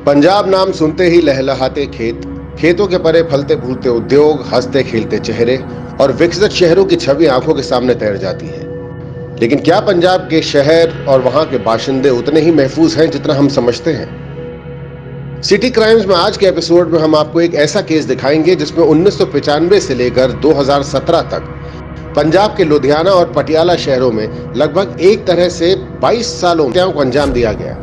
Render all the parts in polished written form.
पंजाब नाम सुनते ही लहलहाते खेत, खेतों के परे फलते फूलते उद्योग, हंसते खेलते चेहरे और विकसित शहरों की छवि आंखों के सामने तैर जाती है। लेकिन क्या पंजाब के शहर और वहां के बाशिंदे उतने ही महफूज हैं जितना हम समझते हैं? सिटी क्राइम्स में आज के एपिसोड में हम आपको एक ऐसा केस दिखाएंगे जिसमें 1995 से लेकर 2017 तक पंजाब के लुधियाना और पटियाला शहरों में लगभग एक तरह से 22 सालों हत्याओं को अंजाम दिया गया।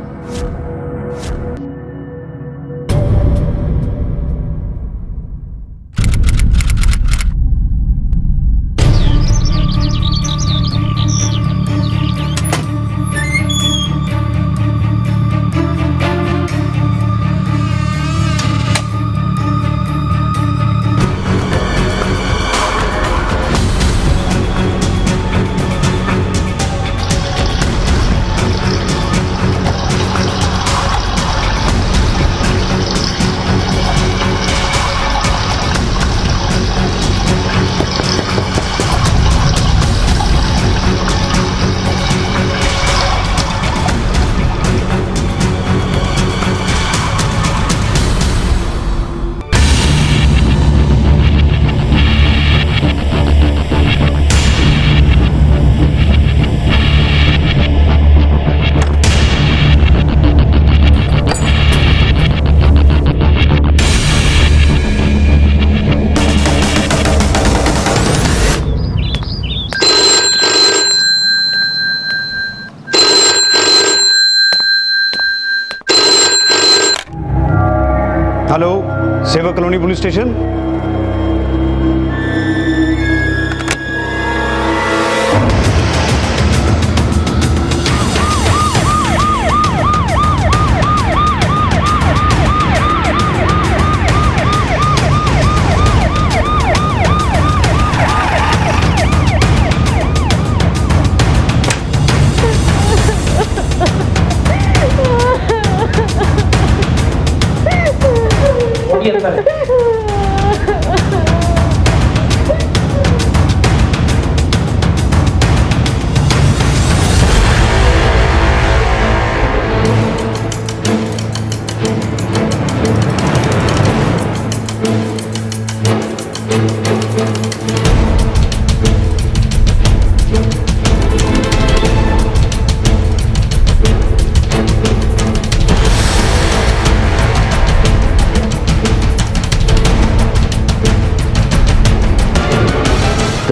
हेलो, सेवा कॉलोनी पुलिस स्टेशन।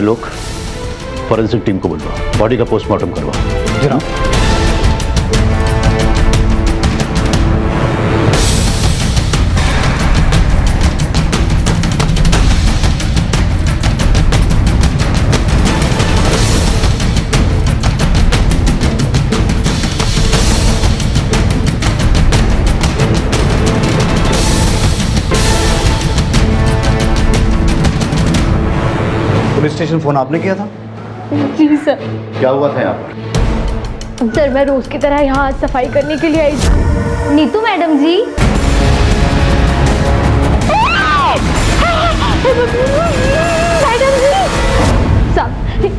लोग फॉरेंसिक टीम को बुलवाओ, बॉडी का पोस्टमार्टम करवाओ। जनाब। पुलिस स्टेशन फोन आपने किया था? जी सर। क्या हुआ था यहाँ पर? सर मैं रोज की तरह यहाँ सफाई करने के लिए आई थी। नीतू मैडम जी। मैडम जी साहब,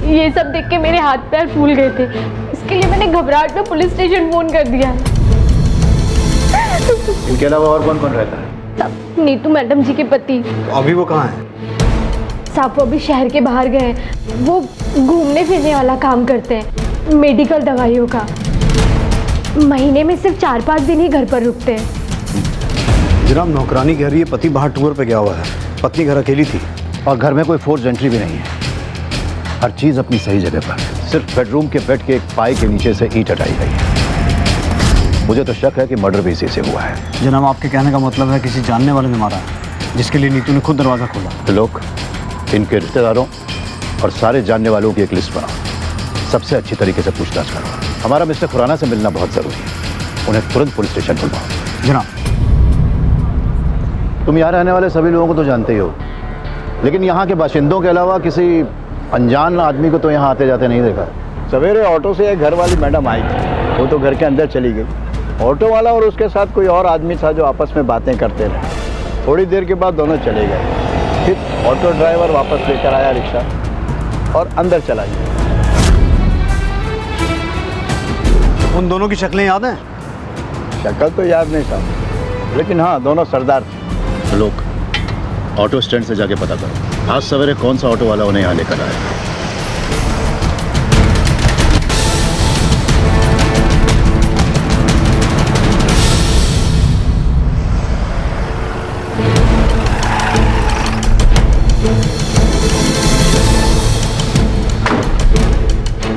ये सब देख के मेरे हाथ पैर फूल गए थे। इसके लिए मैंने घबराहट में पुलिस स्टेशन फोन कर दिया। इनके अलावा और कौन कौन रहता है? साहब नीतू मैडम जी के पति। तो अभी वो कहाँ है? साहब वो अभी शहर के बाहर गए हैं। वो घूमने फिरने वाला काम करते हैं, मेडिकल दवाइयों का। महीने में सिर्फ 4-5 दिन ही घर पर रुकते हैं। जनाब, नौकरानी कह रही है पति बाहर टूर पे गया हुआ है, पत्नी घर अकेली थी और घर में कोई फोर्स एंट्री भी नहीं है। हर चीज अपनी सही जगह पर है। सिर्फ बेडरूम के बेड के एक पाई के नीचे से ईंट हटाई गई है। मुझे तो शक है कि मर्डर भी इसी से हुआ है। जनाब, आपके कहने का मतलब है किसी जानने वाले ने मारा है, जिसके लिए नीतू ने खुद दरवाजा खोला। तो लोग इनके रिश्तेदारों और सारे जानने वालों की एक लिस्ट बनाओ, सबसे अच्छी तरीके से पूछताछ करो। हमारा मिस्टर खुराना से मिलना बहुत जरूरी है। उन्हें तुरंत पुलिस स्टेशन बुलवाओ। जनाब। तुम यहाँ रहने वाले सभी लोगों को तो जानते ही हो, लेकिन यहाँ के बाशिंदों के अलावा किसी अनजान आदमी को तो यहाँ आते जाते नहीं देखा। सवेरे ऑटो से एक घर वाली मैडम आई थी, वो तो घर के अंदर चली गई। ऑटो वाला और उसके साथ कोई और आदमी था जो आपस में बातें करते रहे। थोड़ी देर के बाद दोनों चले गए। फिर ऑटो ड्राइवर वापस लेकर आया रिक्शा और अंदर चला गया। उन दोनों की शक्लें याद हैं? शक्ल तो याद नहीं साहब, लेकिन हाँ दोनों सरदार थे। लोग ऑटो स्टैंड से जाके पता करो आज सवेरे कौन सा ऑटो वाला उन्हें यहाँ लेकर आया।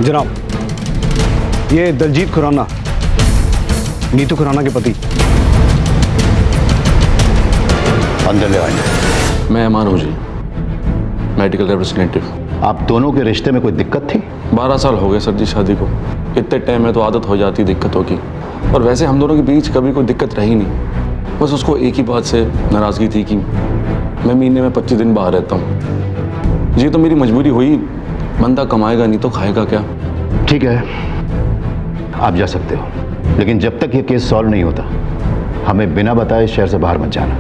जनाब, ये दलजीत खुराना, नीतू खुराना के पति। अंदर ले आएंगे। मैं अमान हूँ जी, मेडिकल रिप्रेजेंटेटिव। आप दोनों के रिश्ते में कोई दिक्कत थी? 12 साल हो गए सर जी शादी को। इतने टाइम में तो आदत हो जाती दिक्कतों की, और वैसे हम दोनों के बीच कभी कोई दिक्कत रही नहीं। बस उसको एक ही बात से नाराज़गी थी कि मैं महीने में 25 दिन बाहर रहता हूँ। ये तो मेरी मजबूरी हुई, बंदा कमाएगा नहीं तो खाएगा क्या। ठीक है, आप जा सकते हो, लेकिन जब तक ये केस सॉल्व नहीं होता हमें बिना बताए शहर से बाहर मत जाना।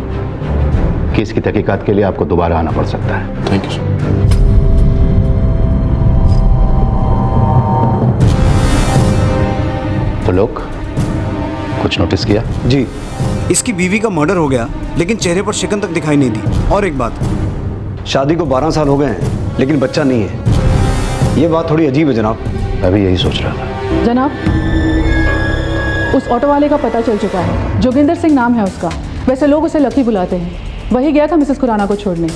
केस की तहकीकात के लिए आपको दोबारा आना पड़ सकता है। Thank you sir. तो लोग कुछ नोटिस किया? जी, इसकी बीवी का मर्डर हो गया, लेकिन चेहरे पर शिकन तक दिखाई नहीं दी। और एक बात, शादी को 12 साल हो गए हैं, लेकिन बच्चा नहीं है। ये बात थोड़ी अजीब है जनाब। मैं भी यही सोच रहा था। जनाब, उस ऑटो वाले का पता चल चुका है। जोगिंदर सिंह नाम है उसका। वैसे लोग उसे लकी बुलाते हैं। वही गया था मिसेस खुराना को छोड़ने।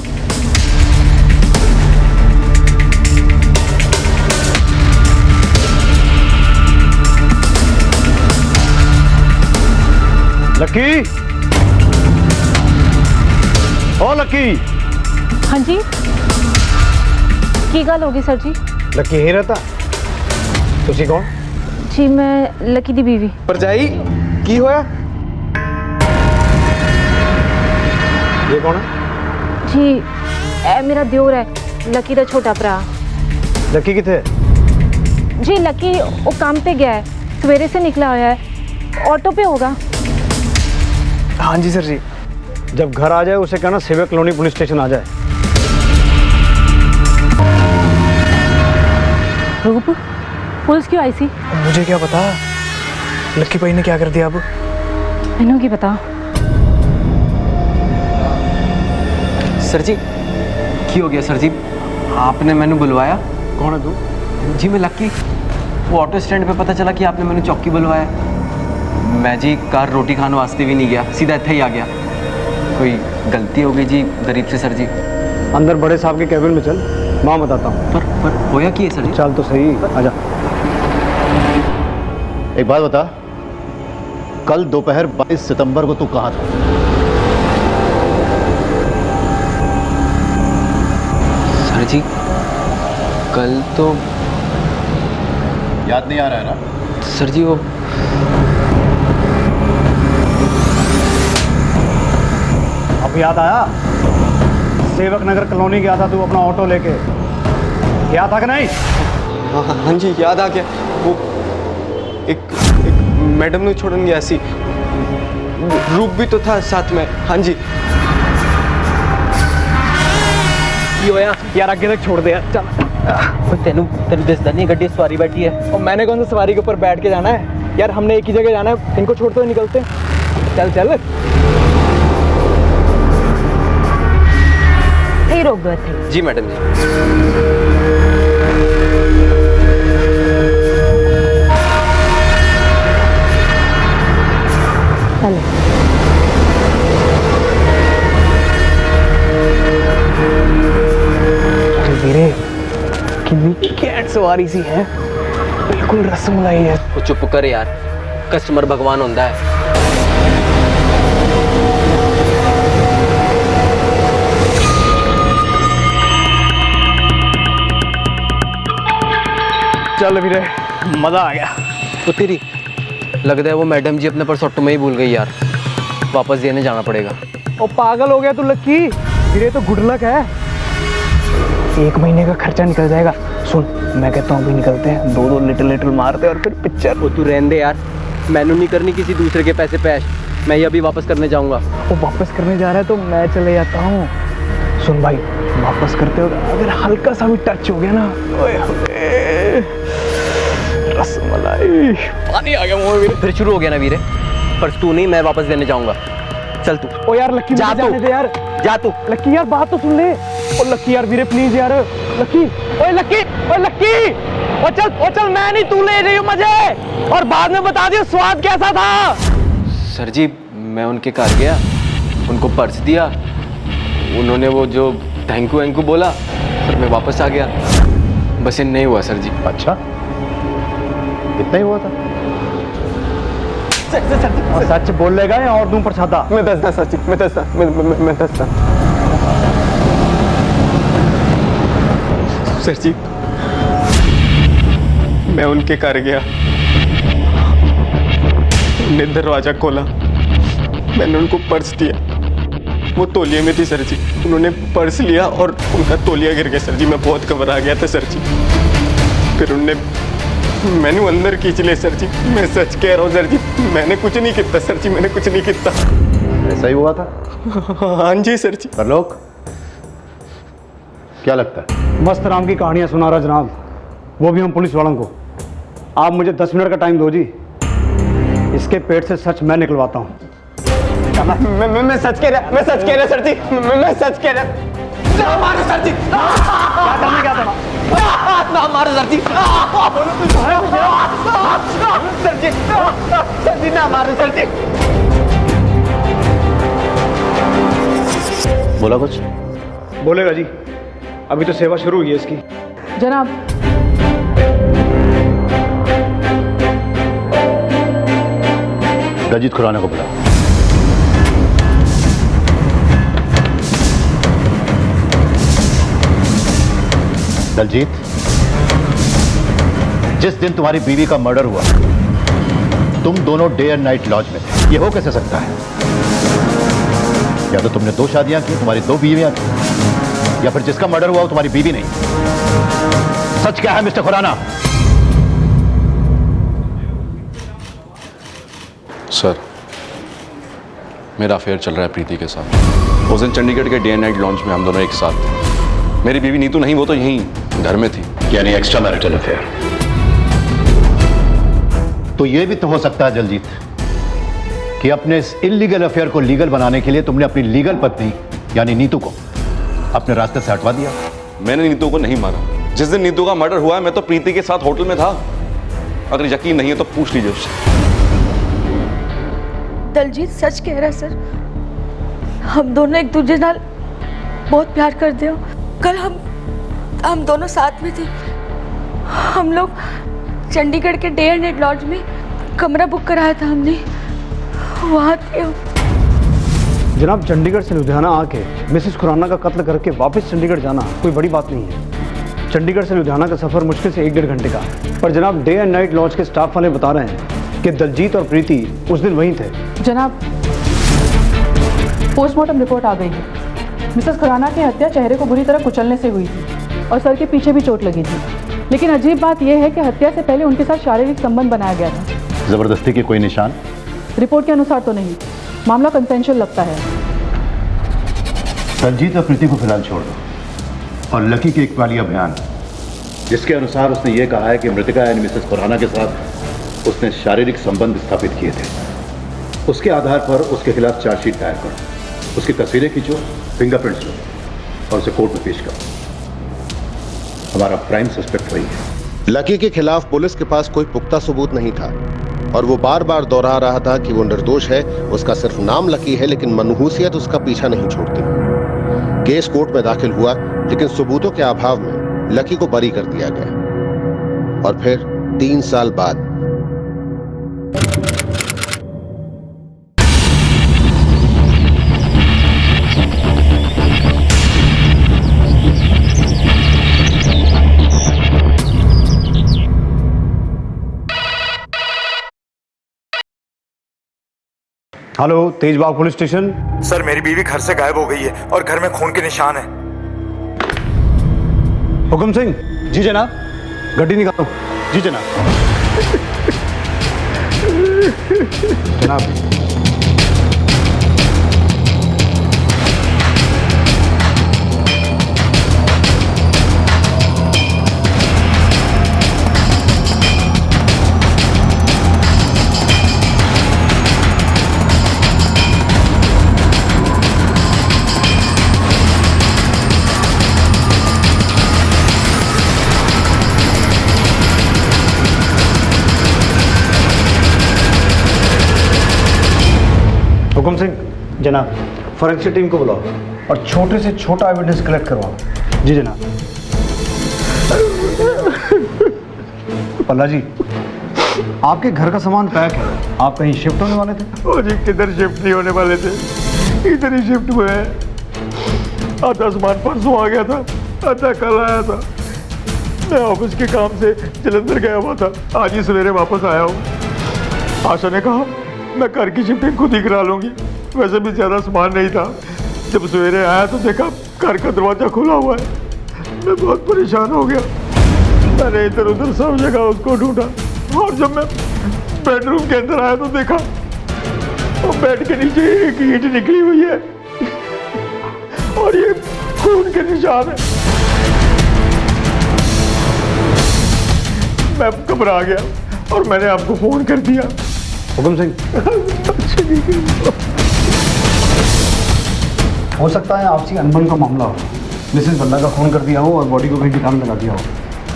लकी, ओ लकी। हाँ जी, की गल होगी सर जी? लकी ही रहता। तुसी कौन? जी मैं लकी दी बीवी। परजाई की होया? ये कौन है? जी ए मेरा दियोर है, लकी दा छोटा भरा। लकी किथे? जी लकी वो काम पे गया है, सवेरे से निकला हुआ है, ऑटो पे होगा। हाँ जी सर जी। जब घर आ जाए उसे कहना सेवक कॉलोनी पुलिस स्टेशन आ जाए। रूप, पुलिस क्यों आई सी? मुझे क्या पता लक्की भाई ने क्या कर दिया अब। मैनू की पता। सर जी की हो गया सर जी? आपने मैंने बुलवाया? कौन है तू? जी मैं लक्की। वो ऑटो स्टैंड पे पता चला कि आपने मैंने चौकी बुलवाया। मैं जी कार रोटी खाने वास्ते भी नहीं गया, सीधा इतना ही आ गया। कोई गलती हो गई जी गरीब से सर जी। अंदर बड़े साहब के कैबिन में चल, माँ बताता हूँ। पर होया कि है सर जी? चल तो सही, आजा। एक बात बता, कल दोपहर 22 सितंबर को तू कहाँ था? सर जी कल तो याद नहीं आ रहा है ना? सर जी वो अब याद आया? सेवक नगर कॉलोनी गया था तू अपना ऑटो लेके, गया था कि नहीं? हाँ जी याद आ गया। वो एक मैडम ने छोड़न गया सी, रूप भी तो था साथ में। हाँ जी। की होया? यार आगे तक छोड़ दे यार, चल। तेनू दिसदा नहीं गड्डी सवारी बैठी है? और मैंने कौन सा सवारी के ऊपर बैठ के जाना है यार? हमने एक ही जगह जाना है, इनको छोड़ते हुए निकलते। चल चल। यही रोक दो थे। जी मैडम जी। चलो वीरे कितनी कैट सवारी सी है, बिल्कुल रसमलाई है। वो चुप कर यार, कस्टमर भगवान होता है। चल वीरे मजा आ गया। तो तेरी लगता है वो मैडम जी अपने पर्स ऑटो में ही भूल गई यार, वापस देने जाना पड़ेगा। ओ पागल हो गया तू लक्की, वीरे तो गुड लक है। 1 महीने का खर्चा निकल जाएगा। सुन मैं कहता हूँ अभी निकलते हैं, 2-2 लिटिल मारते हैं और फिर पिक्चर। वो तू रहने दे यार, मैनू नहीं करनी किसी दूसरे के पैसे पे ऐश। मैं ये अभी वापस करने जाऊंगा। वो वापस करने जा रहा है तो मैं चले जाता हूँ। सुन भाई, वापस करते हो अगर हल्का सा भी टच हो गया ना, ओए होए, रसमलाई, पानी आ गया मुंह में। फिर शुरू हो गया ना वीरे, पर तू नहीं, मैं वापस देने जाऊंगा। चल तू ओ यार लक्की जा मुझे तू। जाने दे यार। जा तू। लक्की यार बात तो सुन ले। ओ लक्की यार वीरे प्लीज यार। लक्की ओए लक्की ओए लक्की ओ चल मैं नहीं, तू ले रही हूँ मुझे, और बाद में बता दियो स्वाद कैसा था। सर जी मैं उनके घर गया, उनको पर्स दिया, उन्होंने वो जो थैंक यू बोला और मैं वापस आ गया। बस नहीं हुआ सर जी। अच्छा, इतना ही हुआ था? सच बोलेगा या और दूं प्रसादा? मैं दसदा सर जी, मैं दसदा सर जी। मैं उनके घर गया, उन्होंने दरवाजा खोला, मैंने उनको पर्स दिया, वो तौलिए में थी सर जी। उन्होंने पर्स लिया और उनका तौलिया गिर गया सर जी। मैं बहुत घबरा गया था सर जी। फिर मैंने अंदर खींच लिया सर जी। मैं सच कह रहा हूँ सर जी, मैंने कुछ नहीं किया सर जी, मैंने कुछ नहीं किया। ऐसा ही हुआ था? हाँ जी सर जी। परलोक, क्या लगता है? मस्त राम की कहानियां सुना रहा जनाब, वो भी हम पुलिस वालों को। आप मुझे 10 मिनट का टाइम दो जी, इसके पेट से सच मैं निकलवाता हूँ। मैं सच कह रहा सर जी, मैं सच कह रहा। ना मारो सर जी, क्या था? ना मारो सर जी, सर जी ना मारो सर जी। बोला कुछ? बोलेगा जी, अभी तो सेवा शुरू हुई है इसकी। जनाब दलजीत खुराना को बुलाओ। दलजीत, जिस दिन तुम्हारी बीवी का मर्डर हुआ तुम दोनों डे एंड नाइट लॉज में थे। ये हो कैसे सकता है? या तो तुमने 2 शादियां की, तुम्हारी 2 बीवियां की, या फिर जिसका मर्डर हुआ वो तुम्हारी बीवी नहीं। सच क्या है मिस्टर खुराना? सर, मेरा अफेयर चल रहा है प्रीति के साथ। उस दिन चंडीगढ़ के डे एंड नाइट लॉन्च में हम दोनों एक साथ थे। मेरी बीवी नीतू नहीं, वो तो यहीं घर में थी। यानी एक्स्ट्रा मैरिटल अफेयर। तो यह भी तो हो सकता है दलजीत कि अपने इस इलीगल अफेयर को लीगल बनाने के लिए तुमने अपनी लीगल पत्नी यानी नीतू को अपने रास्ते से हटवा दिया। मैंने नीतू को नहीं मारा। जिस दिन नीतू का मर्डर हुआ है मैं तो प्रीति के साथ होटल में था। अगर यकीन नहीं है तो पूछ लीजिए उससे। दलजीत सच कह रहा है सर, हम दोनों एक दूसरे नाल बहुत प्यार करते हो। कल हम दोनों साथ में थे। हम लोग चंडीगढ़ के डे एंड नाइट लॉज में कमरा बुक कराया था हमने, वहाँ थे। जनाब, चंडीगढ़ से लुधियाना आके मिसेस खुराना का कत्ल करके वापस चंडीगढ़ जाना कोई बड़ी बात नहीं है। चंडीगढ़ से लुधियाना का सफर मुश्किल से 1-1.5 घंटे का। पर जनाब, डे एंड नाइट लॉज के स्टाफ वाले बता रहे हैं कि दलजीत और प्रीति उस दिन वहीं थे। जनाब पोस्टमार्टम रिपोर्ट आ गई है। मिसेस खुराना की हत्या चेहरे को बुरी तरह कुचलने से हुई थी और सर के पीछे भी चोट लगी थी। लेकिन अजीब बात यह है कि हत्या से पहले उनके साथ शारीरिक संबंध बनाया गया था। जबरदस्ती के कोई निशान? रिपोर्ट के अनुसार तो नहीं। मामला कंसेंशुअल लगता है। दलजीत और प्रीति को फिलहाल छोड़ दो और लकी के एक वाली अभियान, जिसके अनुसार उसने ये कहा है कि मृतका यानी मिसेस खुराना के साथ उसने शारीरिक संबंध स्थापित किए थे, उसके आधार पर उसके खिलाफ चार्जशीट दायर करो। उसकी तस्वीरें खींचो, फिंगरप्रिंट्स लो और उसे कोर्ट में पेश करो। हमारा प्राइम सस्पेक्ट वही है। लकी के खिलाफ पुलिस के पास कोई पुख्ता सबूत नहीं था और वो बार बार दोहरा रहा था कि वो निर्दोष है। उसका सिर्फ नाम लकी है, लेकिन मनहूसियत उसका पीछा नहीं छोड़ती। केस कोर्ट में दाखिल हुआ, लेकिन सबूतों के अभाव में लकी को बरी कर दिया गया। और फिर 3 साल बाद हेलो, तेजबाग पुलिस स्टेशन। सर, मेरी बीवी घर से गायब हो गई है और घर में खून के निशान है। हुकुम सिंह। जी जनाब। गड्डी निकालो। जी जनाब। जनाब, जनाब, फॉरेंसिक टीम को बुलाओ और छोटे से छोटा एविडेंस कलेक्ट करवाओ। जी जनाब। पल्ला जी, आपके घर का सामान पैक है, आप कहीं शिफ्ट होने वाले थे? ओ जी, किधर शिफ्ट नहीं होने वाले थे, इधर ही शिफ्ट हुए हैं। आधा सामान परसों आ गया था, आधा कल आया था। मैं ऑफिस के काम से जलंधर गया हुआ था, आज ही सवेरे वापस आया हूँ। आशा ने कहा मैं घर की शिफ्टिंग खुद ही करा लूँगी, वैसे भी ज़्यादा सामान नहीं था। जब सवेरे आया तो देखा घर का दरवाज़ा खुला हुआ है। मैं बहुत परेशान हो गया, मैंने इधर उधर सब जगह उसको ढूंढा, और जब मैं बेडरूम के अंदर आया तो देखा वो बेड के नीचे एक ईंट निकली हुई है और ये खून के निशान है। मैं घबरा गया और मैंने आपको फोन कर दिया। हुकुम सिंह, हो सकता है आपसी अनबन का मामला हो, मिसेस भल्ला का खून कर दिया हो और बॉडी को कहीं ठिकाने लगा दिया हो,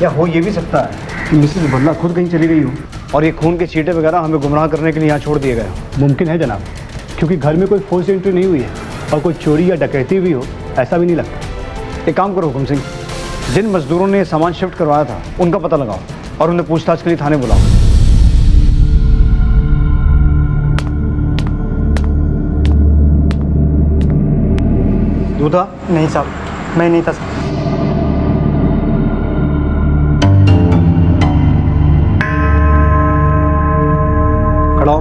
या हो ये भी सकता है कि मिसेस भल्ला खुद कहीं चली गई हो और ये खून के छींटे वगैरह हमें गुमराह करने के लिए यहाँ छोड़ दिए गए हो। मुमकिन है जनाब, क्योंकि घर में कोई फोर्स एंट्री नहीं हुई है और कोई चोरी या डकैती भी हो, ऐसा भी नहीं लगता। एक काम करो हुकुम सिंह, जिन मजदूरों ने सामान शिफ्ट करवाया था उनका पता लगाओ और उन्हें पूछताछ के लिए थाने बुलाओ। दूधा? नहीं साहब, मैं नहीं था साहब। खड़ा हो।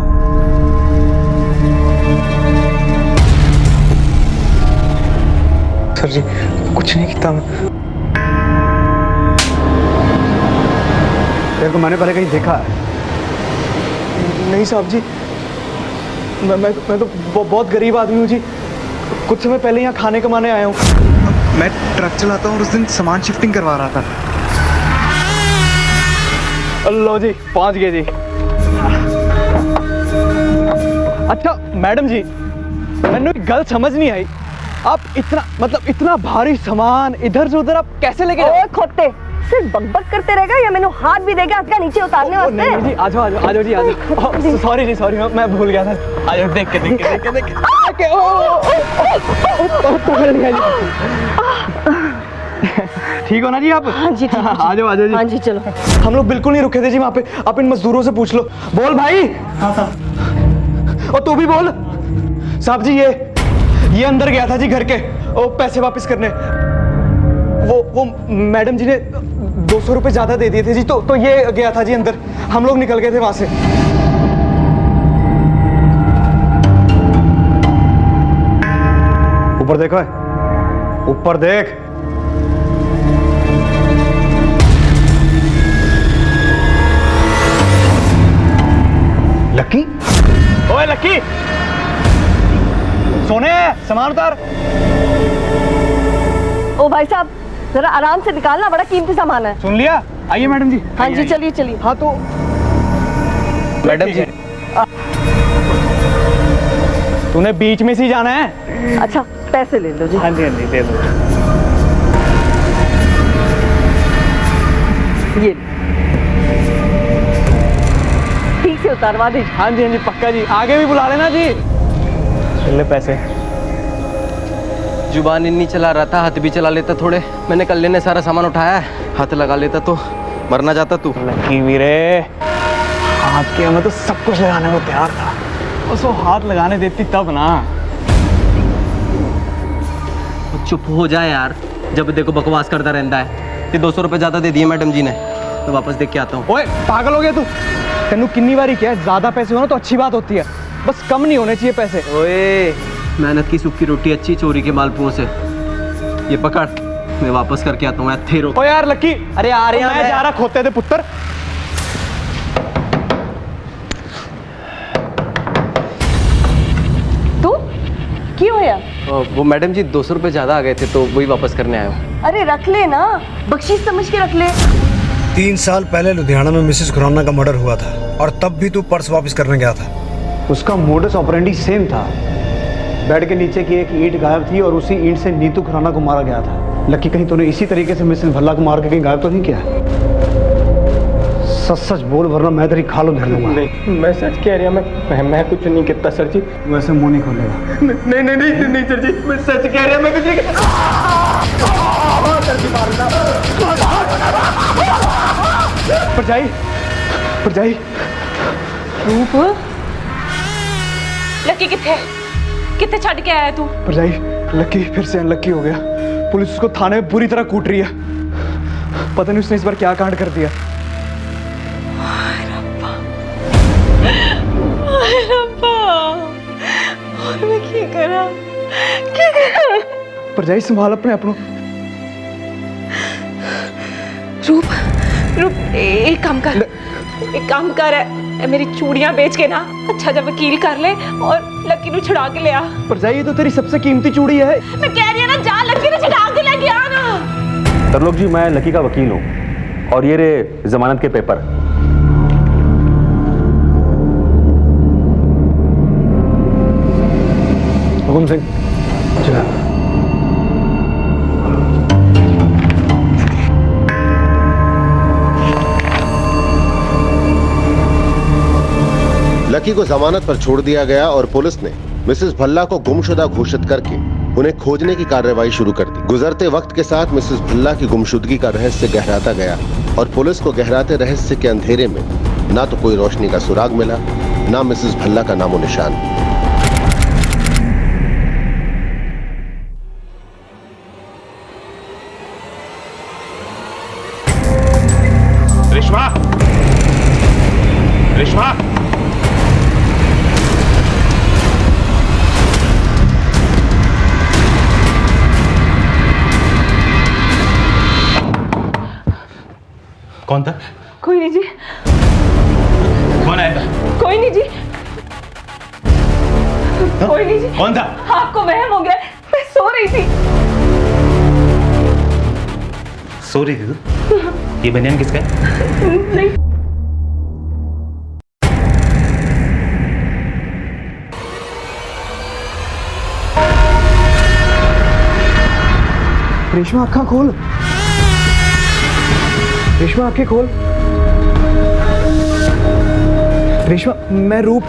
सर जी, कुछ नहीं किया मैं। तेरे को मैंने पहले कहीं देखा है? नहीं साहब जी, मैं तो बहुत गरीब आदमी हूँ जी। कुछ समय पहले यहाँ खाने कमाने आया हूँ। मैं ट्रक चलाता हूँ और उस दिन सामान शिफ्टिंग करवा रहा था। लो जी, पहुँच गए जी। अच्छा मैडम जी, मैंने एक गल समझ नहीं आई, आप इतना भारी सामान इधर से उधर आप कैसे लेके जाओ? खोते सिर्फ बकबक करते रहेगा या मैंने हाथ भी देगा आपका नीचे उतारने वास्ते? नहीं जी, आ जाओ जी, आ जाओ। सॉरी जी, सॉरी, मैं भूल गया था। आ जाओ, देख के पकड़ लिया जी। ठीक हो ना जी आप? हाँ जी, आ जाओ जी। हाँ जी, चलो। हम लोग बिल्कुल नहीं रुके थे जी वहाँ पे, आप इन मजदूरों से पूछ लो। बोल भाई। हाँ साहब। और तू भी बोल। साहब जी, ये अंदर गया था जी घर के पैसे वापस करने। वो मैडम जी ने 200 रुपए ज्यादा दे दिए थे जी, तो ये गया था जी अंदर। हम लोग निकल गए थे वहां से। ऊपर देखो है, ऊपर देख। लक्की? ओए लक्की, सोने, सामान उतार। ओ भाई साहब, जरा आराम से निकालना, बड़ा कीमती सामान है। सुन लिया? आइए मैडम जी। हाँ जी, चलिए चलिए। हाँ तो मैडम जी, तूने बीच में से जाना है? अच्छा, पैसे ले लो जी। हाँ जी, दे दो। ये ठीक से उतारवा दीजिए। हाँ जी, पक्का जी। आगे भी बुला लेना जी। ले पैसे। जुबान इन्नी चला रहा था, हाथ भी चला लेता थोड़े। मैंने कल ने सारा सामान उठाया है, हाथ लगा लेता तो मरना जाता तू। लकी वीरे, हाथ के मैं तो सब कुछ लगाने को तैयार था, उसको हाथ लगाने देती तब ना। चुप हो जाए यार, जब देखो बकवास करता रहता है। ये 200 रुपए ज्यादा दे दिए मैडम जी ने, तो वापस देख के आता हूँ। ओए पागल हो गया तू? तेनू कितनी बारी क्या है, ज्यादा पैसे हो ना तो अच्छी बात होती है, बस कम नहीं होने चाहिए पैसे। ओए, मेहनत की सूखी रोटी अच्छी, चोरी के मालपुओं से। ये पकड़, मैं वापस करके आता हूँ। थे रो। ओ यार लक्की, अरे यार मैं जा रहा खोते थे पुत्र। तू क्यों है? वो मैडम जी 200 रुपए ज्यादा आ गए थे, तो वही वापस करने आया हूँ। अरे रख ले ना, बख्शीश समझ के रख ले। 3 साल पहले लुधियाना में मिसेस खुराना का मर्डर हुआ था और तब भी तू पर्स वापस करने गया था। उसका मोडस ऑपरेंडी सेम था। बेड के नीचे की एक ईंट गायब थी और उसी ईंट से नीतू खुराना को मारा गया था। लकी, कहीं तूने इसी तरीके से मिसेस भल्ला को मार के कहीं गायब तो नहीं किया? सच सच बोल वरना मैं तेरी खाल उधर लूंगा। नहीं मैं सच कह रहा, मैं कुछ नहीं करता सर जी। वैसे मुंह नहीं खोलेगा। नहीं नहीं नहीं नहीं सर जी, मैं सच कह रहा, मैं कुछ नहीं करता। परजाई रूप लकी कितने छड़ के आया तू? परजाई लकी फिर से अनलकी हो गया। पुलिस उसको थाने में बुरी तरह कूट रही है। पता नहीं उसने इस बार क्या कांड कर दिया। और मैं क्या करा? परजाई संभाल अपने अपनों। रूप एक काम कर मेरी चूड़ियां बेच के ना अच्छा जब वकील कर ले और लकी नु छुड़ा के ले आ। परजाई ये तो तेरी सबसे कीमती चूड़ी है। मैं कह रही हूं ना, जा लकी ने छुड़ा के लेके आ ना। तरलोक जी, मैं लकी का वकील हूं और ये रे जमानत के पेपर। हुकुम सिंह चला। लकी को जमानत पर छोड़ दिया गया और पुलिस ने मिसेस भल्ला को गुमशुदा घोषित करके उन्हें खोजने की कार्रवाई शुरू कर दी। गुजरते वक्त के साथ मिसेस भल्ला की गुमशुदगी का रहस्य गहराता गया और पुलिस को गहराते रहस्य के अंधेरे में ना तो कोई रोशनी का सुराग मिला, ना मिसेस भल्ला का नामो निशान। रिश्वा, रिश्वा, कौन था? कोई नहीं जी। कौन आया था? कोई नहीं जी। कोई नहीं जी। कौन था? आपको वहम हो गया, मैं सो रही थी। सो रही थी तू? ये बनियान किसका है? नहीं। रेशमा आँखें खोल, रेशमा आंखें खोल। रेशमा, मैं रूप।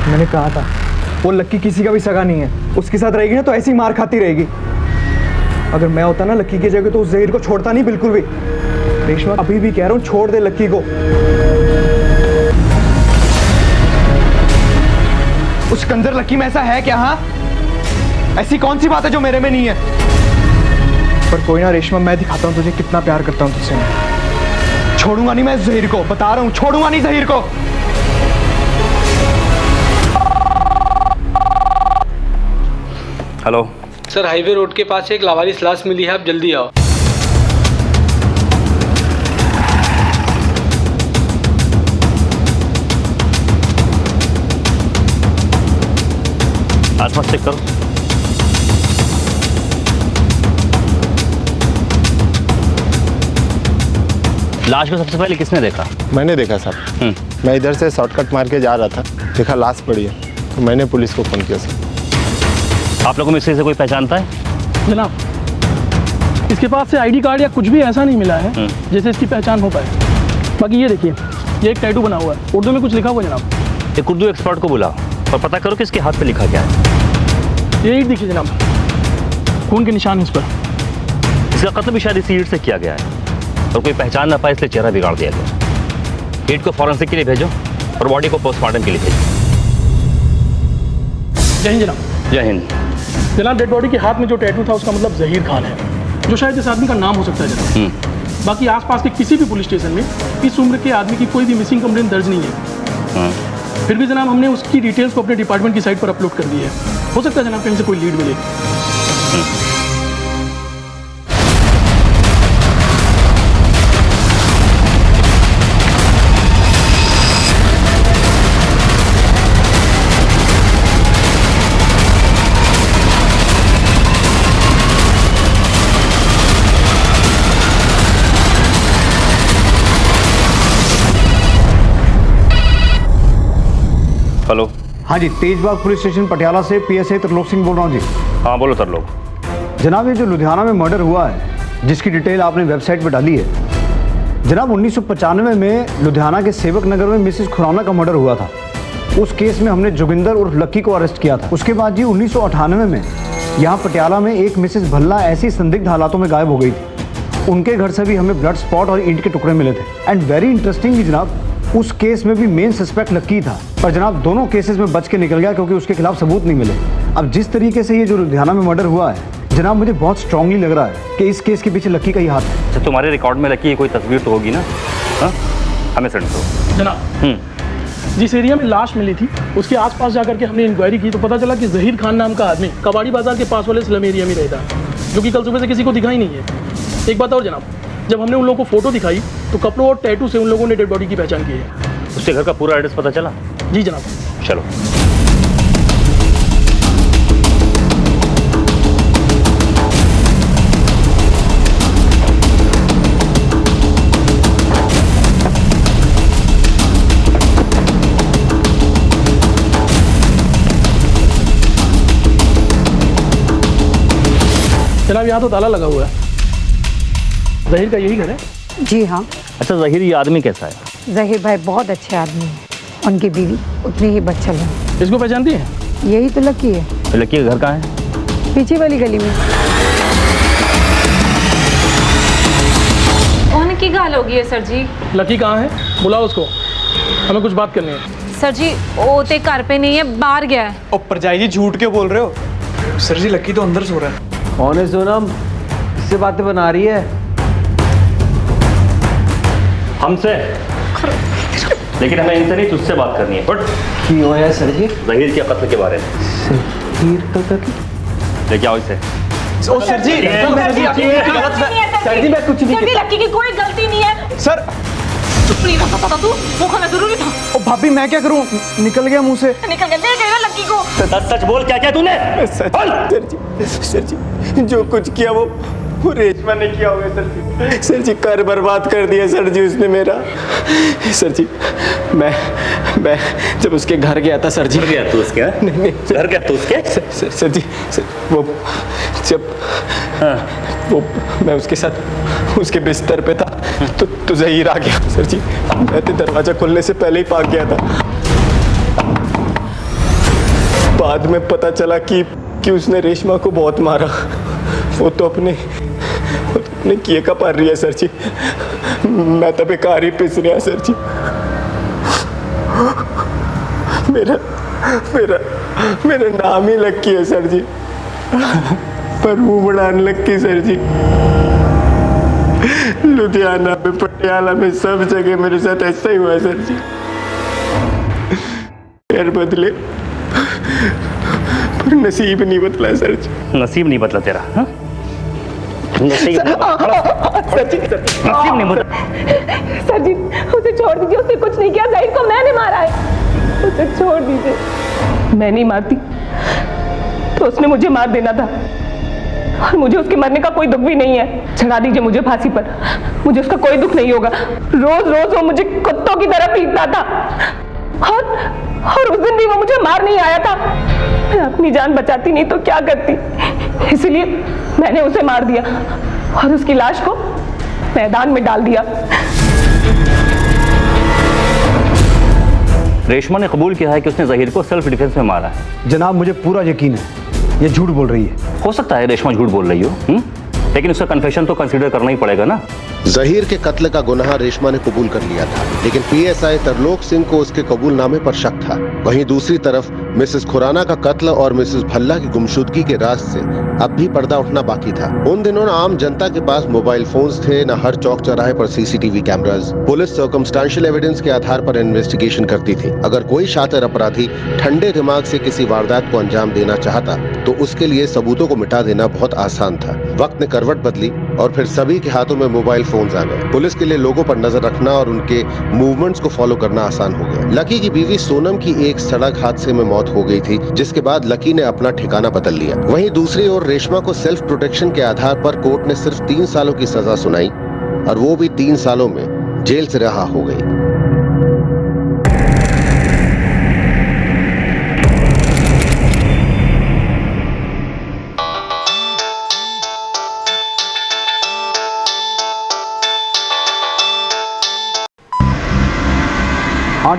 मैंने कहा था वो लक्की किसी का भी सगा नहीं है। उसके साथ रहेगी ना तो ऐसी मार खाती रहेगी। अगर मैं होता ना लक्की की जगह तो उस जहीर को छोड़ता नहीं बिल्कुल भी। रेशमा अभी भी कह रहा हूं, छोड़ दे लक्की को। उस कंजर लक्की में ऐसा है क्या? हाँ, ऐसी कौन सी बात है जो मेरे में नहीं है? पर कोई ना रेशमा, मैं दिखाता हूं तुझे कितना प्यार करता हूं तुझसे। मैं छोड़ूंगा नहीं, मैं जहीर को बता रहा हूं, छोड़ूंगा नहीं जहीर को। हेलो सर, हाईवे रोड के पास एक लावारिस लाश मिली है, आप जल्दी आओ। आसपास चेक करो। लाश को सबसे पहले किसने देखा? मैंने देखा साहब। मैं इधर से शॉर्टकट मार के जा रहा था, देखा लाश पड़ी है तो मैंने पुलिस को फोन किया सर। आप लोगों में इससे कोई पहचानता है? जनाब, इसके पास से आईडी कार्ड या कुछ भी ऐसा नहीं मिला है जैसे इसकी पहचान हो पाए। बाकी ये देखिए, ये एक टैटू बना हुआ है, उर्दू में कुछ लिखा हुआ है जनाब। एक उर्दू एक्सपर्ट को बुलाओ और पता करो कि इसके हाथ पे लिखा क्या है। ये ईंट देखिए जनाब, खून के निशान इस पर। इसका कत्ल भी शायद इसी ईंट से किया गया है और कोई पहचान ना पाए इसलिए चेहरा बिगाड़ दिया गया। ईंट को फॉरेंसिक के लिए भेजो और बॉडी को पोस्टमार्टम के लिए भेजो। जय हिंद जनाब। जय हिंद जनाब। डेड बॉडी के हाथ में जो टैटू था उसका मतलब जहीर खान है, जो शायद इस आदमी का नाम हो सकता है जनाब। बाकी आसपास के किसी भी पुलिस स्टेशन में इस उम्र के आदमी की कोई भी मिसिंग कंप्लेंट दर्ज नहीं है। फिर भी जनाब हमने उसकी डिटेल्स को अपने डिपार्टमेंट की साइट पर अपलोड कर दी है। हो सकता है जनाब कहीं से कोई लीड मिले। हेलो। हाँ जी, तेजबाग पुलिस स्टेशन पटियाला से पीएसआई तरलोक सिंह बोल रहा हूँ जी। हाँ बोलो तरलोक। जनाब, ये जो लुधियाना में मर्डर हुआ है जिसकी डिटेल आपने वेबसाइट पर डाली है, जनाब 1995 में लुधियाना के सेवक नगर में मिसेस खुराना का मर्डर हुआ था। उस केस में हमने जोगिंदर उर्फ लक्की को अरेस्ट किया था। उसके बाद जी 1998 में यहाँ पटियाला में एक मिसेस भल्ला ऐसी संदिग्ध हालातों में गायब हो गई थी। उनके घर से भी हमें ब्लड स्पॉट और ईंट के टुकड़े मिले थे। एंड वेरी इंटरेस्टिंगली जनाब, उस केस में भी मेन सस्पेक्ट लक्की था, पर जनाब दोनों केसेस में बच के निकल गया क्योंकि उसके खिलाफ सबूत नहीं मिले। अब जिस तरीके से ये जो लुधियाना में मर्डर हुआ है जनाब, मुझे बहुत स्ट्रांगली लग रहा है कि इस केस के पीछे लक्की का ही हाथ है। अच्छा, तुम्हारे रिकॉर्ड में लक्की की कोई तस्वीर तो होगी ना? हाँ, हमें सेंड करो जनाब। जिस एरिया में लाश मिली थी उसके आसपास जाकर के हमने इंक्वायरी की तो पता चला कि जहीर खान नाम का आदमी कबाड़ी बाजार के पास वाले स्लम एरिया में रहता है, जो कि कल सुबह से किसी को दिखा ही नहीं है। एक बात और जनाब, जब हमने उन लोगों को फोटो दिखाई तो कपड़ों और टैटू से उन लोगों ने डेड बॉडी की पहचान की है। उसके घर का पूरा एड्रेस पता चला? जी जनाब। चलो। जनाब यहाँ तो ताला लगा हुआ है। जहीर का यही घर है? जी हाँ। अच्छा, जहीर ये आदमी कैसा है? जहीर भाई बहुत अच्छे आदमी हैं। उनकी बीवी उतनी ही बच्चल है। इसको पहचानती है? यही तो लकी है। लकी का घर कहाँ है? पीछे वाली गली में। कौन की गाल होगी है सर जी? लकी कहाँ है? बुलाओ उसको, हमें कुछ बात करनी है। सर जी वो ते घर पे नहीं है, बाहर गया है। ओ परजाई जी, झूठ क्यों बोल रहे हो? सर जी लकी तो अंदर सो रहा है। कौन है सोनम? किससे बातें बना रही है? हमसे। लेकिन हमें इनसे नहीं, तुझसे बात करनी है। बट क्यों है सर जी? जहीर के कत्ल के बारे में। जहीर का कत्ल? लेके आओ इसे। ओ सर जी, सर जी मैं कुछ नहीं किया। लकी की कोई गलती नहीं है। सर चुप नहीं रह सकता था तू, वो खाना जरूरी था। ओ भाभी मैं क्या करूं, निकल गया मुंह से। निकल गया, ले गया लकी को। सच सच बोल, क्या क्या तूने? सर जी जो कुछ किया वो रेशमा ने किया होगा सर जी। सर जी घर बर्बाद कर दिया सर जी उसने मेरा। सर जी मैं जब उसके घर गया था सर जी। घर गया तू उसके? नहीं घर गया तू उसके? सर जी वो जब वो मैं उसके साथ उसके बिस्तर पे था तो जहीर आ गया सर जी। मैं तो दरवाजा खुलने से पहले ही भाग गया था। बाद में पता चला कि उसने रेशमा को बहुत मारा। वो तो अपने किए का पार रही है सर जी। मैं तो बेकार ही पिस रहा सर जी। मेरा नाम ही लक्की है सर जी, पर वो बड़ा अनलक्की सर जी। लुधियाना में, पटियाला में, सब जगह मेरे साथ ऐसा ही हुआ है सर जी। यार बदले पर नसीब नहीं बदला सर जी। नसीब नहीं बदला तेरा? हाँ? नसीब नहीं बदला। सर जी उसे छोड़ दीजिए, उसने कुछ नहीं किया। जहीर को मैंने मारा है, उसे छोड़ दीजिए। मैं नहीं मारती तो उसने मुझे मार देना था, और मुझे उसके मरने का कोई दुख भी नहीं है। चढ़ा दीजिए मुझे फांसी पर, मुझे उसका कोई दुख नहीं होगा। रोज रोज वो मुझे कुत्तों की तरह पीटता था, और उस दिन भी वो मुझे मार नहीं आया था। मैं अपनी जान बचाती नहीं तो क्या करती, इसलिए मैंने उसे मार दिया और उसकी लाश को मैदान में डाल दिया। रेशमा ने कबूल किया है कि उसने जहीर को सेल्फ डिफेंस में मारा है। जनाब मुझे पूरा यकीन है ये झूठ बोल रही है। हो सकता है रेशमा झूठ बोल रही हो, लेकिन उसका कन्फेशन तो कंसीडर करना ही पड़ेगा ना। जहीर के कत्ल का गुनाह रेशमा ने कबूल कर लिया था, लेकिन पीएसआई तरलोक सिंह को उसके कबूलनामे पर शक था। वहीं दूसरी तरफ मिसेस खुराना का कत्ल और मिसेस भल्ला की गुमशुदगी के राज से अब भी पर्दा उठना बाकी था। उन दिनों आम जनता के पास मोबाइल फोन्स थे, न हर चौक चौराहे पर CCTV cameras. Police circumstantial evidence के आधार पर इन्वेस्टिगेशन करती थी। अगर कोई शातिर अपराधी ठंडे दिमाग से किसी वारदात को अंजाम देना चाहता तो उसके लिए सबूतों को मिटा देना बहुत आसान था। वक्त ने करवट बदली और फिर सभी के हाथों में मोबाइल फोन्स आ गए। पुलिस के लिए लोगों पर नजर रखना और उनके मूवमेंट्स को फॉलो करना आसान हो गया। लकी की बीवी सोनम की एक सड़क हादसे में मौत हो गई थी, जिसके बाद लकी ने अपना ठिकाना बदल लिया। वहीं दूसरी ओर रेशमा को सेल्फ प्रोटेक्शन के आधार पर कोर्ट ने सिर्फ 3 सालों की सजा सुनाई, और वो भी 3 सालों में जेल से रिहा हो गई।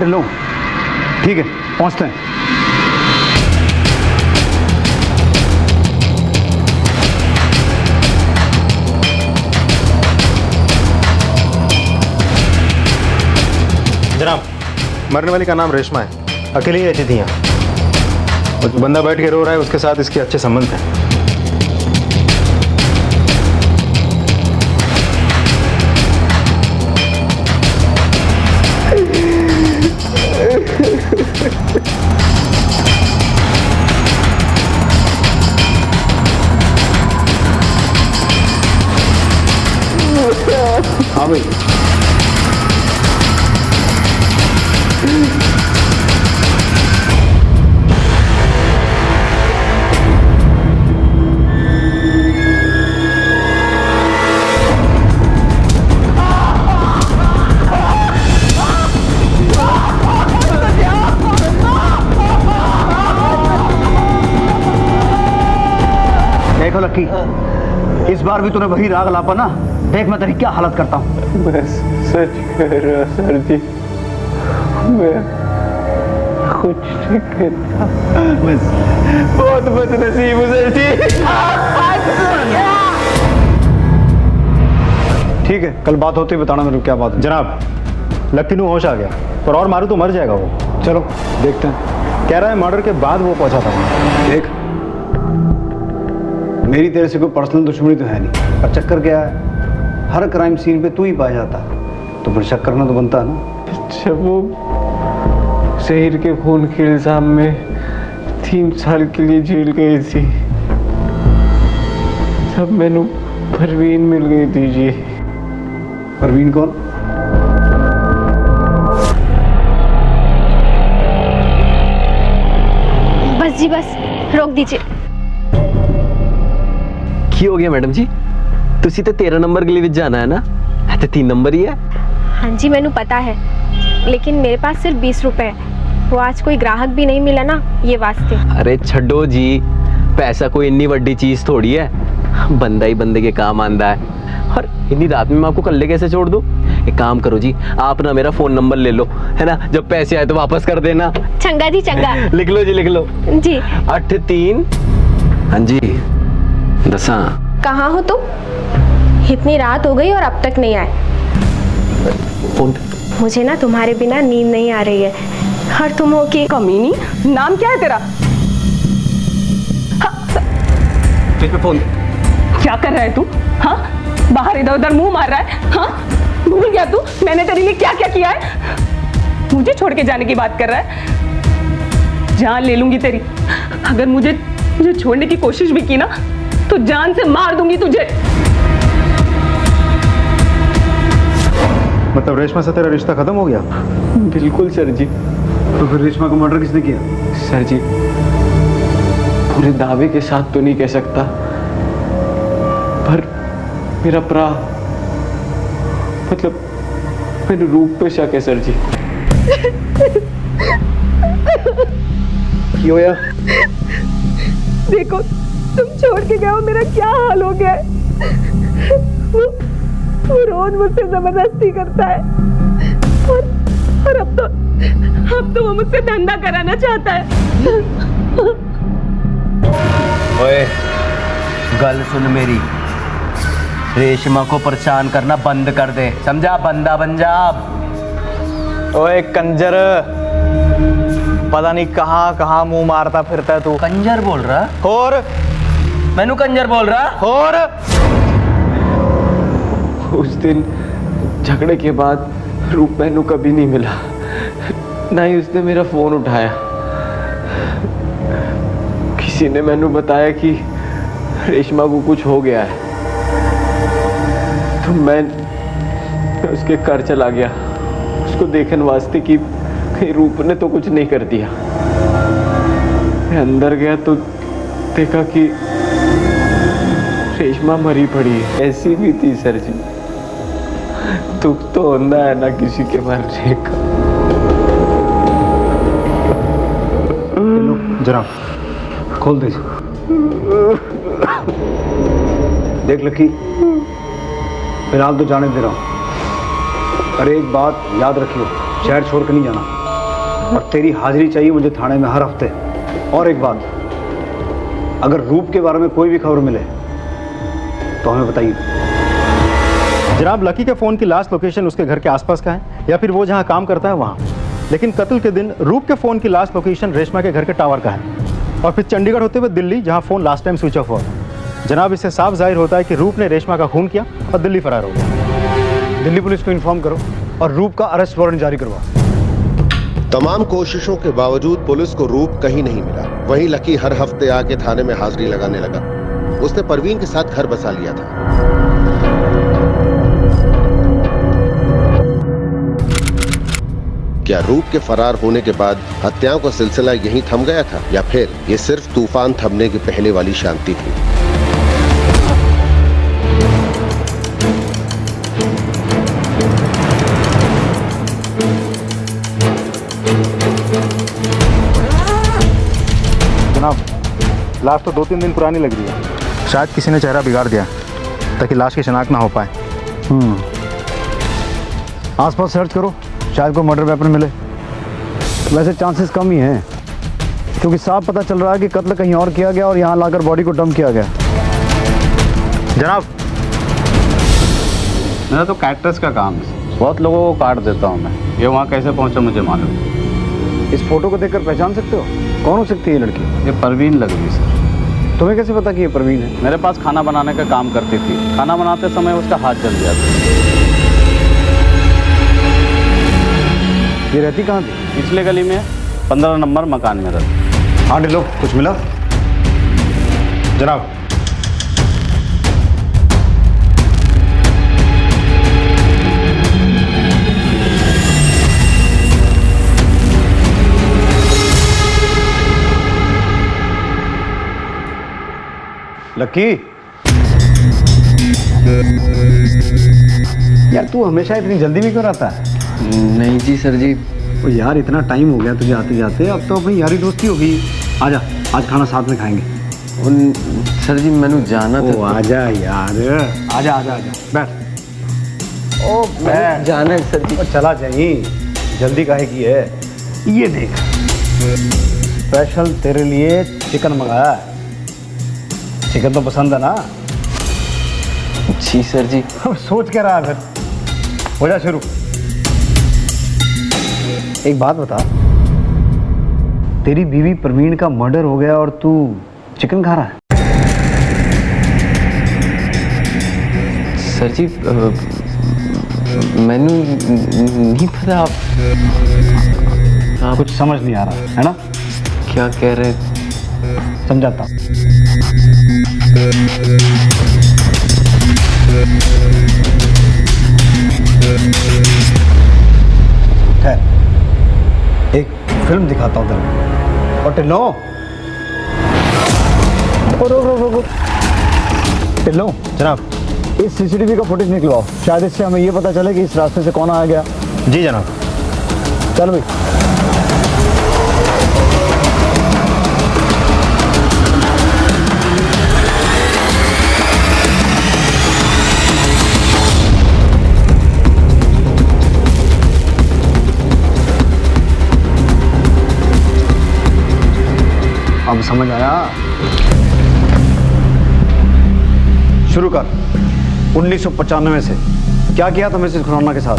लो। ठीक है, पहुंचते हैं। जनाब, मरने वाली का नाम रेशमा है, अकेली ही रहती थी यहाँ। और जो बंदा बैठ के रो रहा है उसके साथ इसके अच्छे संबंध हैं। हाँ भाई, देखो लक्की, इस बार भी तूने वही राग लापा ना। देख मैं तेरी क्या हालत करता हूँ। बस सच कह रहा सर जी, मैं कुछ नहीं करता, बस बहुत बदनसीब हूँ सर जी। ठीक है, कल बात होती बताना मेरे को क्या बात है। जनाब, लक्की नू होश आ गया, और मारू तो मर जाएगा वो। चलो देखते हैं। कह रहा है मर्डर के बाद वो पहुंचा था वहाँ। देख, मेरी तेरे से कोई पर्सनल दुश्मनी तो है नहीं, पर चक्कर क्या है, हर क्राइम सीन पे तू ही पाया जाता है, तो फिर शक करना तो बनता है ना। जब वो शहर के खून के इल्जाम में 3 साल के लिए जेल गई थी, तब मैंने परवीन मिल गई थी जी। परवीन कौन? बस जी बस, रोक दीजिए। की हो गया मैडम जी? तुसी तो 13 नंबर के लिए जाना है ना, तो 3 नंबर ही है। हाँ जी, मैंने पता है, लेकिन मेरे पास सिर्फ 20 रुपए है। वो आज कोई ग्राहक भी नहीं मिला ना, ये वास्ते। अरे छड्डो जी, पैसा कोई इतनी बड़ी चीज थोड़ी है, बंदा ही बंदे के काम आंदा है। और इतनी रात में मैं आपको कल्ले कैसे छोड़ दूं? एक काम करो जी, आप ना मेरा फोन नंबर ले लो, है ना, जब पैसे आए तो वापस कर देना। चंगा जी चंगा। लिख लो जी, लिख लो जी। 83। हाँ जी, 10। कहाँ हो तुम? इतनी रात हो गई और अब तक नहीं आए। फोन। मुझे ना तुम्हारे बिना नींद नहीं आ रही है, और तुम हो कि कमीनी। नाम क्या है तेरा? पे फोन। क्या कर रहा है तू? हाँ, बाहर इधर उधर मुंह मार रहा है। हाँ, भूल गया तू मैंने तेरे लिए क्या क्या किया है? मुझे छोड़ के जाने की बात कर रहा है? जान ले लूंगी तेरी। अगर मुझे छोड़ने की कोशिश भी की ना, तो जान से मार दूंगी तुझे। मतलब रेशमा से तेरा रिश्ता खत्म हो गया? बिल्कुल सर जी। तो फिर रेशमा का मर्डर किसने किया? सर जी, पूरे दावे के साथ तो नहीं कह सकता, पर मेरा प्रा मतलब मेरे रूप पे शक है सर जी। क्यों या? देखो, तुम छोड़ के गए हो, मेरा क्या हाल हो गया है। वो रोज मुझसे जबरदस्ती करता है, और अब तो वो मुझसे धंधा कराना चाहता है। ओए, गल सुन मेरी, रेशमा को परेशान करना बंद कर दे, समझा? बंदा बन जा। ओए कंजर, पता नहीं कहाँ कहाँ मुंह मारता फिरता है तू। कंजर बोल रहा? और मैनू कंजर बोल रहा? और उस दिन झगड़े के बाद रूप मैनू कभी नहीं मिला, ना ही उसने मेरा फोन उठाया। किसी ने मैनू बताया कि रेशमा को कुछ हो गया है, तो मैं उसके घर चला गया उसको देखने वास्ते कि कहीं रूप ने तो कुछ नहीं कर दिया। मैं अंदर गया तो देखा कि रेशमा मरी पड़ी है। ऐसी भी थी सर जी, दुख तो होता है ना किसी के मरने का। जरा खोल दीजिए। देख लकी, फिलहाल तो जाने दे रहा हूँ, अरे एक बात याद रखियो, शहर छोड़ के नहीं जाना। और तेरी हाजिरी चाहिए मुझे थाने में हर हफ्ते। और एक बात, अगर रूप के बारे में कोई भी खबर मिले तो हमें बताइए। जनाब, लकी के फ़ोन की लास्ट लोकेशन उसके घर के आसपास का है या फिर वो जहाँ काम करता है वहाँ, लेकिन कत्ल के दिन रूप के फ़ोन की लास्ट लोकेशन रेशमा के घर के टावर का है और फिर चंडीगढ़ होते हुए दिल्ली, जहाँ phone last time switch off हुआ। जनाब, इससे साफ जाहिर होता है कि रूप ने रेशमा का खून किया और दिल्ली फरार हो गया। दिल्ली पुलिस को इन्फॉर्म करो और रूप का अरेस्ट वारंट जारी करवाओ। तमाम कोशिशों के बावजूद पुलिस को रूप कहीं नहीं मिला। वहीं लकी हर हफ्ते आके थाने में हाजिरी लगाने लगा। उसने परवीन के साथ घर बसा लिया था। क्या रूप के फरार होने के बाद हत्याओं का सिलसिला यहीं थम गया था या फिर ये सिर्फ तूफान थमने की पहले वाली शांति थी? जनाब, लाश तो 2-3 दिन पुरानी लग रही है। शायद किसी ने चेहरा बिगाड़ दिया ताकि लाश की शिनाख्त ना हो पाए। आसपास सर्च करो, शायद कोई मर्डर वेपन मिले। वैसे चांसेस कम ही हैं क्योंकि साफ पता चल रहा है कि कत्ल कहीं और किया गया और यहाँ लाकर बॉडी को डंप किया गया। जनाब, मेरा तो कैक्टस का काम है, बहुत लोगों को काट देता हूँ मैं। ये वहाँ कैसे पहुँचा मुझे मालूम। इस फोटो को देखकर पहचान सकते हो कौन हो सकती है ये लड़की? ये परवीन लग रही सर। तुम्हें कैसे पता कि ये परवीन है? मेरे पास खाना बनाने का काम करती थी, खाना बनाते समय उसका हाथ जल गया था। ये रहती कहाँ थी? पिछले गली में 15 नंबर मकान में रहती। हाँ ढिलो, कुछ मिला? जनाब, लकी, यार तू हमेशा इतनी जल्दी में क्यों रहता है? नहीं जी सर जी। तो यार इतना टाइम हो गया तुझे आते जाते, अब तो अपनी यारी दोस्ती होगी। आजा, आज खाना साथ में खाएंगे। सर जी मैंने जाना था। आजा यार, आजा आजा आजा, बैठ। ओ मैं जाना है सर जी। चला जाइए, जल्दी काहे की है? ये देख, स्पेशल तेरे लिए चिकन मंगाया है। चिकन तो पसंद है ना? जी सर जी। सोच क्या रहा है फिर? हो जा शुरू। एक बात बता, तेरी बीवी परवीन का मर्डर हो गया और तू चिकन खा रहा है? सर जी मैंने नहीं पता। आप कुछ समझ नहीं आ रहा है ना? क्या कह रहे? समझाता हूं। एक फिल्म दिखाता हूँ तेरे। और टिल्लो, टिल्लो जनाब, इस सीसीटीवी का फुटेज निकलवाओ, शायद इससे हमें ये पता चले कि इस रास्ते से कौन आ गया। जी जनाब। चल भाई। अब समझ आया? शुरू कर। 1995 से क्या किया था मिसेस खुराना के साथ?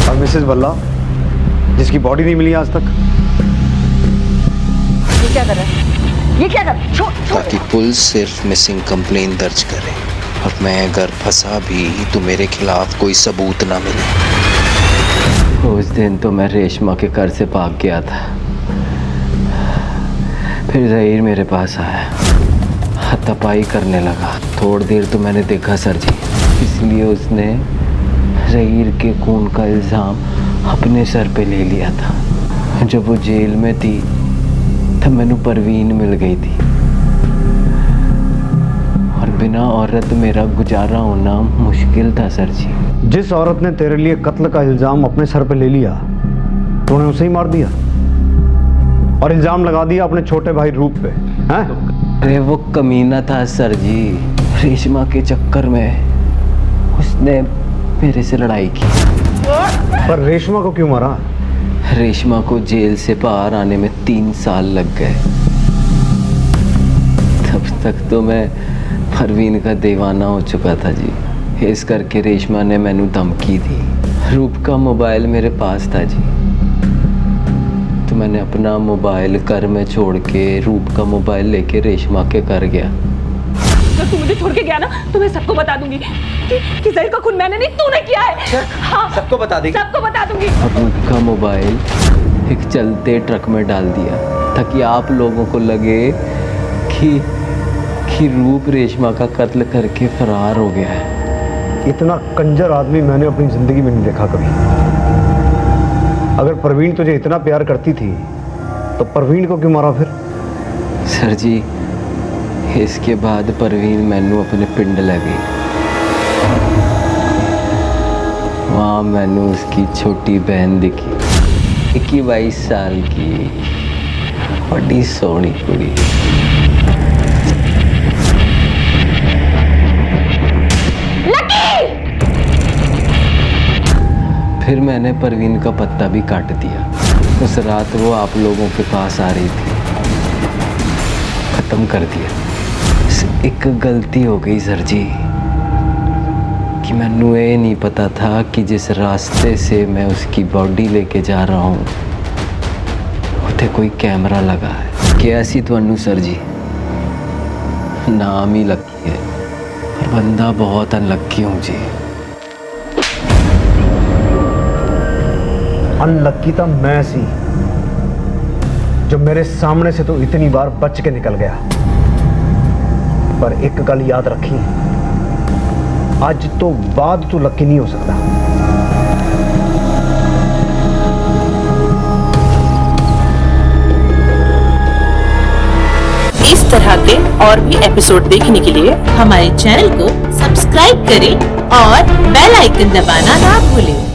और मिसेस बल्ला, जिसकी बॉडी नहीं मिली आज तक। ये क्या कर रहा है? ये क्या कर? छोड़ छोड़। ताकि पुलिस सिर्फ मिसिंग कंप्लेन दर्ज करे और मैं अगर फंसा भी तो मेरे खिलाफ कोई सबूत ना मिले। उस दिन तो मैं रेशमा के घर से भाग गया था। फिर ज़हीर मेरे पास आया, हाथापाई करने लगा। थोड़ी देर तो मैंने देखा सर जी, इसलिए उसने ज़हीर के खून का इल्ज़ाम अपने सर पे ले लिया था। जब वो जेल में थी तब मैंने परवीन मिल गई थी और बिना औरत मेरा गुजारा होना मुश्किल था सर जी। जिस औरत ने तेरे लिए कत्ल का इल्जाम अपने सर पे ले लिया, तूने उसे ही मार दिया और इल्जाम लगा दिया अपने छोटे भाई रूप पे, हैं? अरे वो कमीना था सर जी, रेशमा के चक्कर में उसने मेरे से लड़ाई की। पर रेशमा को क्यों मारा? रेशमा को जेल से बाहर आने में 3 साल लग गए। तब तक तो मैं परवीन का दीवाना हो चुका था जी। इस करके रेशमा ने मैनू धमकी दी। रूप का मोबाइल मेरे पास था जी, तो मैंने अपना मोबाइल घर में छोड़ के रूप का मोबाइल लेके रेशमा के घर गया। अगर तू मुझे छोड़ के गया ना तो मैं सबको बता दूंगी कि जहीर का खून मैंने नहीं तूने किया है। हाँ, सबको बता देगी? सबको बता दूंगी। और रूप का मोबाइल एक चलते ट्रक में डाल दिया ताकि आप लोगों को लगे कि रूप रेशमा का कत्ल करके फरार हो गया है। इतना कंजर आदमी मैंने अपनी जिंदगी में नहीं देखा कभी। अगर परवीन तुझे इतना प्यार करती थी तो परवीन को क्यों मारा फिर? सर जी, इसके बाद परवीन मैनू अपने पिंड ले गई। वहाँ मैनू उसकी छोटी बहन दिखी, 21-22 साल की, बड़ी सोहनी कुड़ी। फिर मैंने परवीन का पत्ता भी काट दिया। उस रात वो आप लोगों के पास आ रही थी, खत्म कर दिया। एक गलती हो गई सर जी कि मैनू ये नहीं पता था कि जिस रास्ते से मैं उसकी बॉडी लेके जा रहा हूँ उसे कोई कैमरा लगा है। कि ऐसी तो सर जी नाम ही लकी है, पर बंदा बहुत अनलक्की हूँ जी। अनलक्की था मैं सी, जो मेरे सामने से तो इतनी बार बच के निकल गया। पर एक गल याद रखी, आज तो बाद तू लकी नहीं हो सकता। इस तरह के और भी एपिसोड देखने के लिए हमारे चैनल को सब्सक्राइब करें और बेल आइकन दबाना ना भूलें।